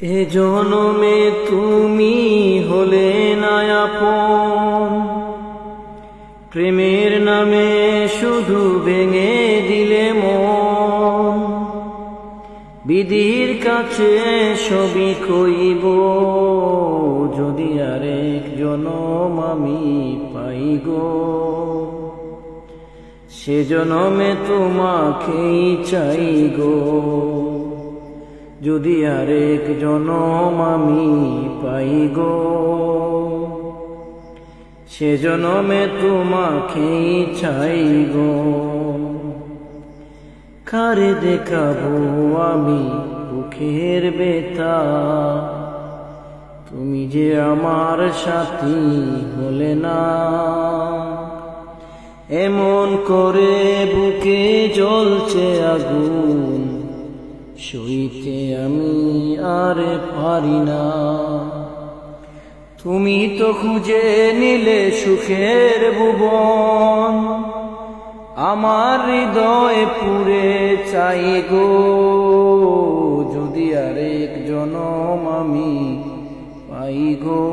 এ জনমে তুমি হলে না আপন, প্রেমের নামে শুধু ভেঙে দিলে মন। বিধির কাছে সবই কইব, যদি আরেক জনম আমি পাই গো। সে জনমে তোমাকেই চাই গো, যদি আরেক জনম আমি পাই গো। সে জনমে তোমাকেই চাই গো। কারে দেখাবো আমি বুকের ব্যথা, তুমি যে আমার সাথী হলে না। এমন করে বুকে জ্বলছে আগুন, সইতে আমি আর পারি না। তুমি তো খুঁজে নিলে সুখের ভুবন, আমার হৃদয় পুড়ে চাই গো। যদি আরেক জনম আমি পাই গো।